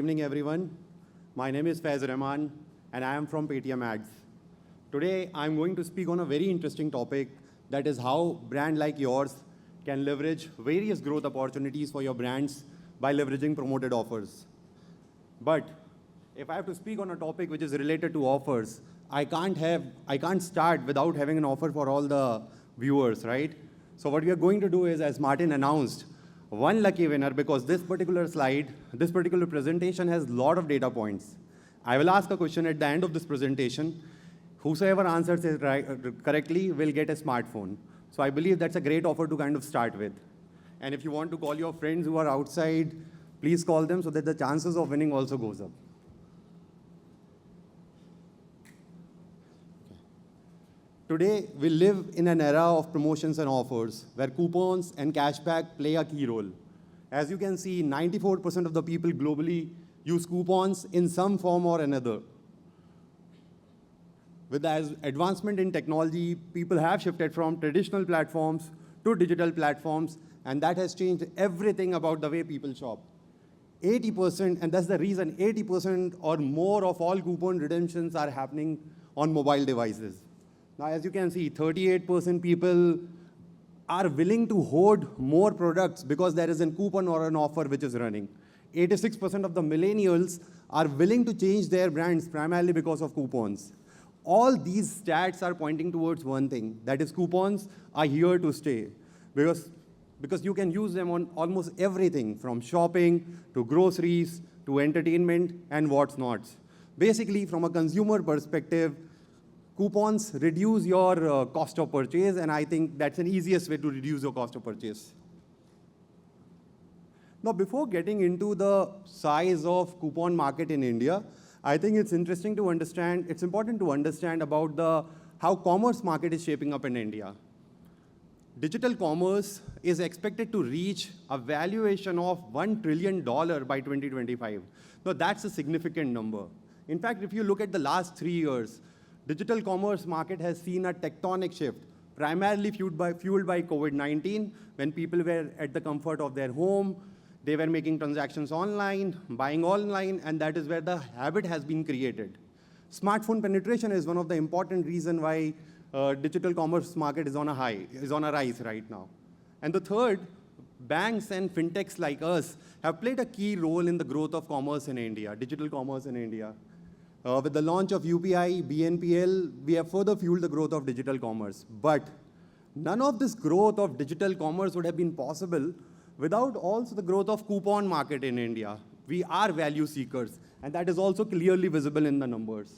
evening, everyone. My name is Faiz Rehman, and I am from Paytm Ads. Today, I'm going to speak on a very interesting topic, that is how brand like yours can leverage various growth opportunities for your brands by leveraging promoted offers. But if I have to speak on a topic which is related to offers, I can't start without having an offer for all the viewers, right? So what we are going to do is, as Martin announced, one lucky winner, because this particular slide, this particular presentation has a lot of data points. I will ask a question at the end of this presentation. Whosoever answers it correctly will get a smartphone. So I believe that's a great offer to kind of start with. And if you want to call your friends who are outside, please call them so that the chances of winning also goes up. Today, we live in an era of promotions and offers where coupons and cashback play a key role. As you can see, 94% of the people globally use coupons in some form or another. With the advancement in technology, people have shifted from traditional platforms to digital platforms, and that has changed everything about the way people shop. 80%, and that's the reason, 80% or more of all coupon redemptions are happening on mobile devices. Now, as you can see, 38% people are willing to hoard more products because there is a coupon or an offer which is running. 86% of the millennials are willing to change their brands primarily because of coupons. All these stats are pointing towards one thing, that is coupons are here to stay. Because you can use them on almost everything, from shopping to groceries to entertainment and what's not. Basically, from a consumer perspective, coupons reduce your cost of purchase, and I think that's an easiest way to reduce your cost of purchase. Now, before getting into the size of coupon market in India, I think it's important to understand about how commerce market is shaping up in India. Digital commerce is expected to reach a valuation of $1 trillion by 2025. Now, that's a significant number. In fact, if you look at the last 3 years, digital commerce market has seen a tectonic shift, primarily fueled by COVID-19, when people were at the comfort of their home, they were making transactions online, buying online, and that is where the habit has been created. Smartphone penetration is one of the important reasons why digital commerce market is on a rise right now. And the third, banks and fintechs like us have played a key role in the growth of commerce in India, digital commerce in India. With the launch of UPI, BNPL, we have further fueled the growth of digital commerce. But none of this growth of digital commerce would have been possible without also the growth of coupon market in India. We are value seekers, and that is also clearly visible in the numbers.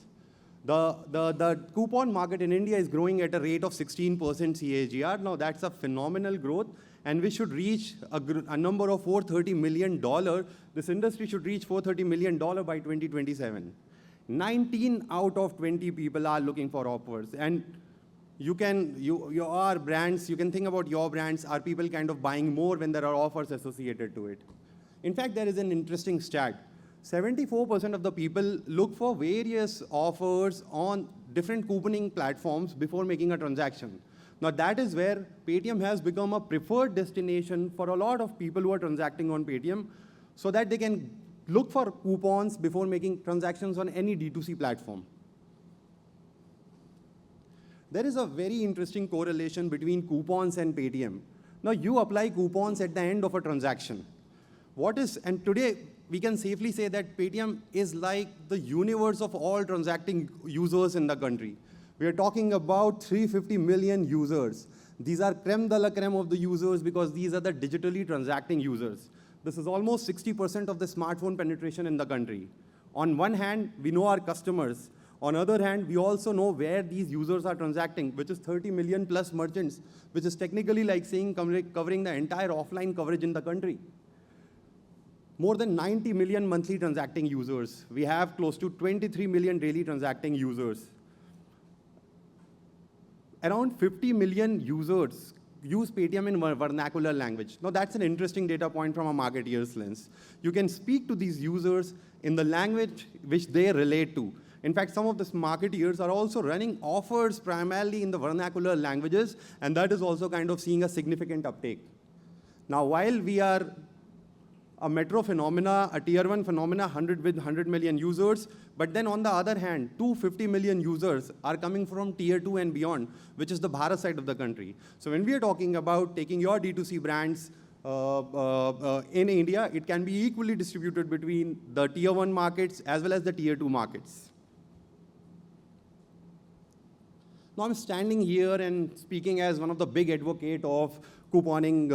The coupon market in India is growing at a rate of 16% CAGR. Now, that's a phenomenal growth, and we should reach a number of $430 million. This industry should reach $430 million by 2027. 19 out of 20 people are looking for offers. And your brands, you can think about your brands, are people kind of buying more when there are offers associated to it. In fact, there is an interesting stat. 74% of the people look for various offers on different couponing platforms before making a transaction. Now, that is where Paytm has become a preferred destination for a lot of people who are transacting on Paytm, so that they can look for coupons before making transactions on any D2C platform. There is a very interesting correlation between coupons and Paytm. Now, you apply coupons at the end of a transaction. And today, we can safely say that Paytm is like the universe of all transacting users in the country. We are talking about 350 million users. These are creme de la creme of the users because these are the digitally transacting users. This is almost 60% of the smartphone penetration in the country. On one hand, we know our customers. On the other hand, we also know where these users are transacting, which is 30 million plus merchants, which is technically like saying covering the entire offline coverage in the country. More than 90 million monthly transacting users. We have close to 23 million daily transacting users. Around 50 million users use Paytm in vernacular language. Now, that's an interesting data point from a marketeer's lens. You can speak to these users in the language which they relate to. In fact, some of these marketeers are also running offers primarily in the vernacular languages, and that is also kind of seeing a significant uptake. Now, while we are a metro phenomena, a tier 1 phenomena, 100 with 100 million users. But then on the other hand, 250 million users are coming from tier 2 and beyond, which is the Bharat side of the country. So when we are talking about taking your D2C brands in India, it can be equally distributed between the tier 1 markets as well as the tier 2 markets. Now I'm standing here and speaking as one of the big advocates of couponing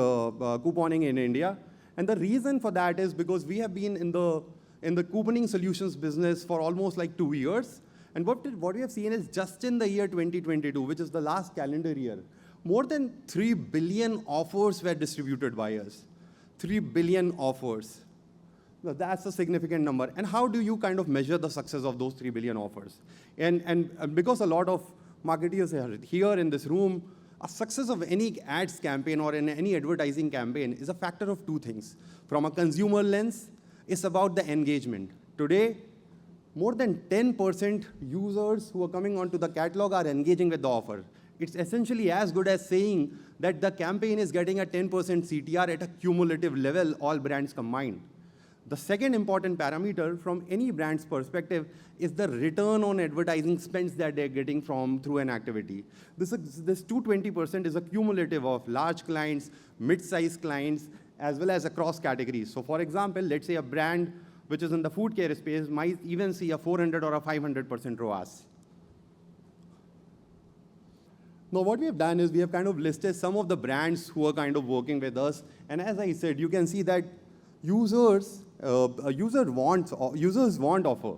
in India. And the reason for that is because we have been in the couponing solutions business for almost like 2 years. And what we have seen is just in the year 2022, which is the last calendar year, more than 3 billion offers were distributed by us. 3 billion offers. Now, that's a significant number. And how do you kind of measure the success of those 3 billion offers? And because a lot of marketers are here in this room, a success of any ads campaign or in any advertising campaign is a factor of 2 things. From a consumer lens, it's about the engagement. Today, more than 10% users who are coming onto the catalog are engaging with the offer. It's essentially as good as saying that the campaign is getting a 10% CTR at a cumulative level, all brands combined. The second important parameter from any brand's perspective is the return on advertising spends that they're getting through an activity. This 220% is a cumulative of large clients, mid-sized clients, as well as across categories. So for example, let's say a brand which is in the food care space might even see a 400 or a 500% ROAS. Now what we have done is we have kind of listed some of the brands who are kind of working with us. And as I said, you can see that users want offer,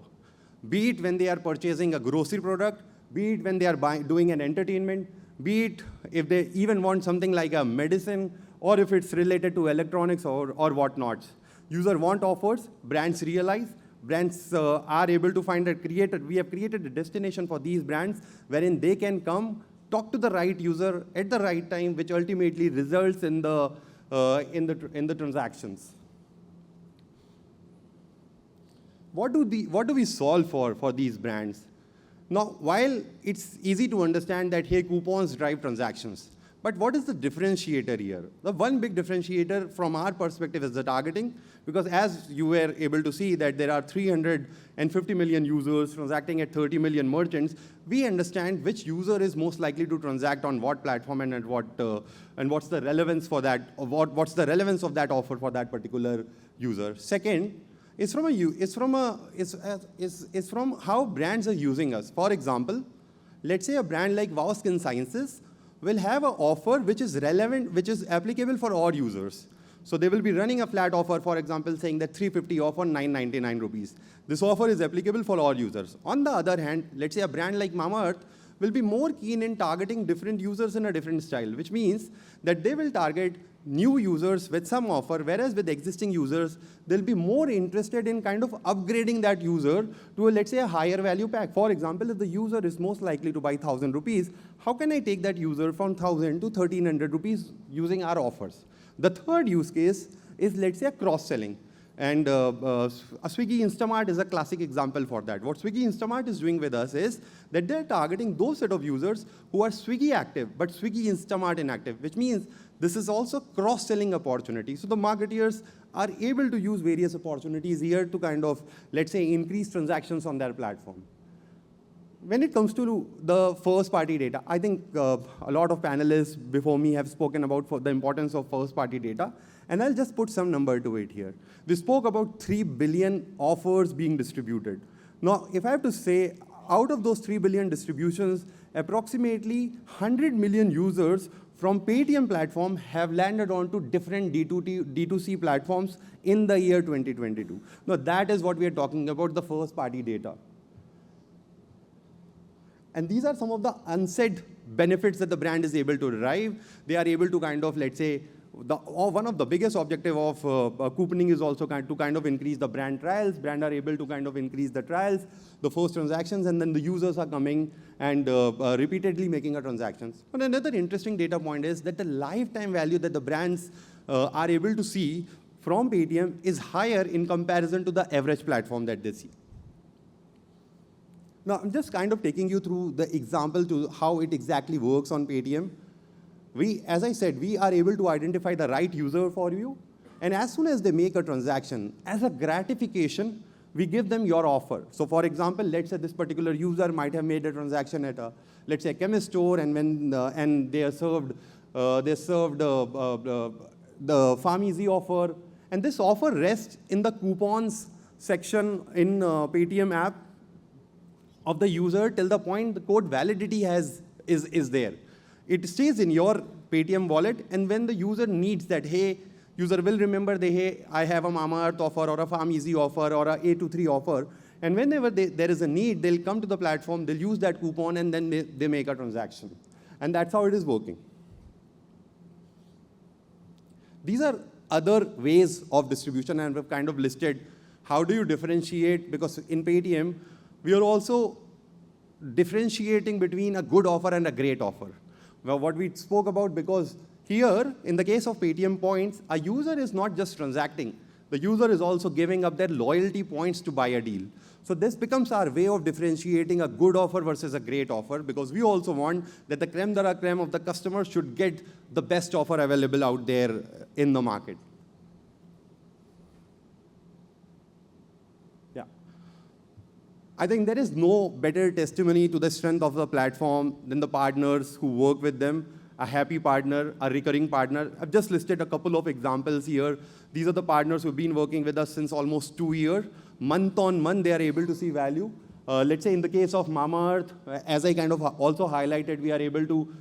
be it when they are purchasing a grocery product, be it when they are doing an entertainment, be it if they even want something like a medicine, or if it's related to electronics or whatnot. User want offers, brands realize, brands are able to find we have created a destination for these brands wherein they can come, talk to the right user at the right time, which ultimately results in the transactions. What do we solve for these brands? Now, while it's easy to understand that, hey, coupons drive transactions, but what is the differentiator here? The one big differentiator from our perspective is the targeting, because as you were able to see that there are 350 million users transacting at 30 million merchants, we understand which user is most likely to transact on what platform and what's the relevance for that, what's the relevance of that offer for that particular user. Second, it's from how brands are using us. For example, let's say a brand like Wow Skin Sciences will have an offer which is relevant, which is applicable for all users. So they will be running a flat offer, for example, saying that 350 off on 999 rupees. This offer is applicable for all users. On the other hand, let's say a brand like Mamaearth will be more keen in targeting different users in a different style, which means that they will target new users with some offer, whereas with existing users, they'll be more interested in kind of upgrading that user to, let's say, a higher value pack. For example, if the user is most likely to buy 1,000 rupees, how can I take that user from 1,000 to 1,300 rupees using our offers? The third use case is, let's say, a cross-selling. And a Swiggy Instamart is a classic example for that. What Swiggy Instamart is doing with us is that they're targeting those set of users who are Swiggy active, but Swiggy Instamart inactive, which means this is also cross-selling opportunity. So the marketeers are able to use various opportunities here to kind of, let's say, increase transactions on their platform. When it comes to the first-party data, I think a lot of panelists before me have spoken about the importance of first-party data, and I'll just put some number to it here. We spoke about 3 billion offers being distributed. Now, if I have to say, out of those 3 billion distributions, approximately 100 million users from Paytm platform have landed onto different D2C platforms in the year 2022. Now, that is what we are talking about, the first-party data. And these are some of the unsaid benefits that the brand is able to derive. They are able to kind of, let's say, one of the biggest objective of couponing is also to kind of increase the brand trials. Brands are able to kind of increase the trials, the first transactions, and then the users are coming and repeatedly making a transactions. But another interesting data point is that the lifetime value that the brands are able to see from Paytm is higher in comparison to the average platform that they see. Now, I'm just kind of taking you through the example to how it exactly works on Paytm. As I said, we are able to identify the right user for you. And as soon as they make a transaction, as a gratification, we give them your offer. So for example, let's say this particular user might have made a transaction at a, let's say, a chemist store, and when and they are served, the Farm Easy offer, and this offer rests in the coupons section in Paytm app of the user till the point the code validity is there. It stays in your Paytm wallet, and when the user needs that, hey, user will remember the, hey, I have a Mamaearth offer or a Farm Easy offer or a A23 offer, and whenever there is a need, they'll come to the platform, they'll use that coupon, and then they make a transaction. And that's how it is working. These are other ways of distribution, and we've kind of listed how do you differentiate, because in Paytm, we are also differentiating between a good offer and a great offer. Well, what we spoke about, because here, in the case of Paytm points, a user is not just transacting. The user is also giving up their loyalty points to buy a deal. So this becomes our way of differentiating a good offer versus a great offer, because we also want that the creme de la creme of the customer should get the best offer available out there in the market. Yeah. I think there is no better testimony to the strength of the platform than the partners who work with them. A happy partner, a recurring partner. I've just listed a couple of examples here. These are the partners who've been working with us since almost 2 years. Month on month, they are able to see value. Let's say in the case of Mamaearth, as I kind of also highlighted, we are able to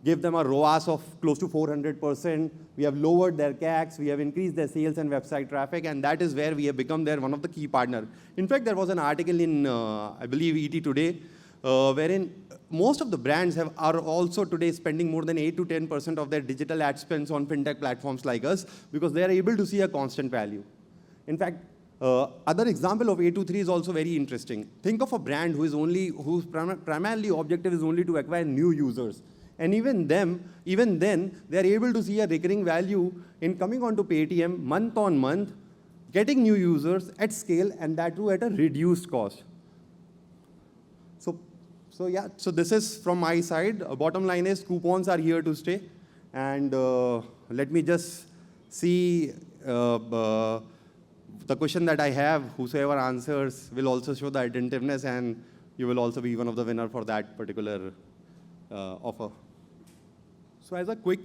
give them a ROAS of close to 400%. We have lowered their CACs, we have increased their sales and website traffic, and that is where we have become one of the key partners. In fact, there was an article in, I believe, ET Today, wherein most of the brands are also today spending more than 8 to 10% of their digital ad spends on fintech platforms like us, because they are able to see a constant value. In fact, other example of A23 is also very interesting. Think of a brand whose primarily objective is only to acquire new users. And even then, they are able to see a recurring value in coming onto Paytm month on month, getting new users at scale, and that too at a reduced cost. So yeah, so this is from my side. Bottom line is coupons are here to stay. And let me just see the question that I have. Whosoever answers will also show the attentiveness, and you will also be one of the winner for that particular offer. So as a quick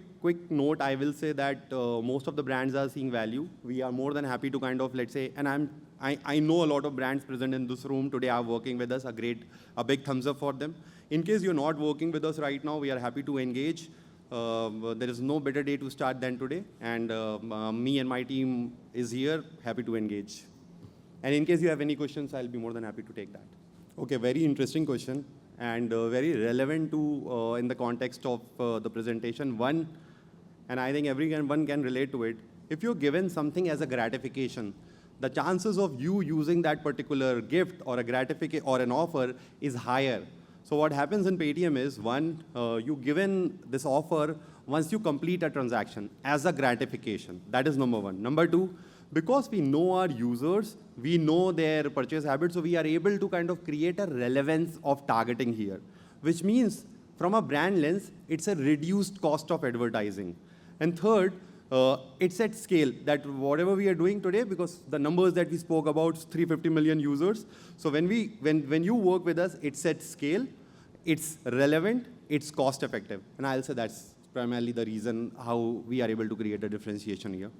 note, I will say that most of the brands are seeing value. We are more than happy to kind of, let's say, and I know a lot of brands present in this room today are working with us. A big thumbs up for them. In case you're not working with us right now, we are happy to engage. There is no better day to start than today. And me and my team is here, happy to engage. And in case you have any questions, I'll be more than happy to take that. Okay, very interesting question, and very relevant to in the context of the presentation. One, and I think everyone can relate to it. If you're given something as a gratification, the chances of you using that particular gift or a gratification or an offer is higher. So what happens in Paytm is, one, you given this offer once you complete a transaction as a gratification. That is number one. Number two, because we know our users, we know their purchase habits, so we are able to kind of create a relevance of targeting here, which means from a brand lens, it's a reduced cost of advertising. And third, it's at scale, that whatever we are doing today, because the numbers that we spoke about, 350 million users. So when you work with us, it's at scale, it's relevant, it's cost effective. And I'll say that's primarily the reason how we are able to create a differentiation here.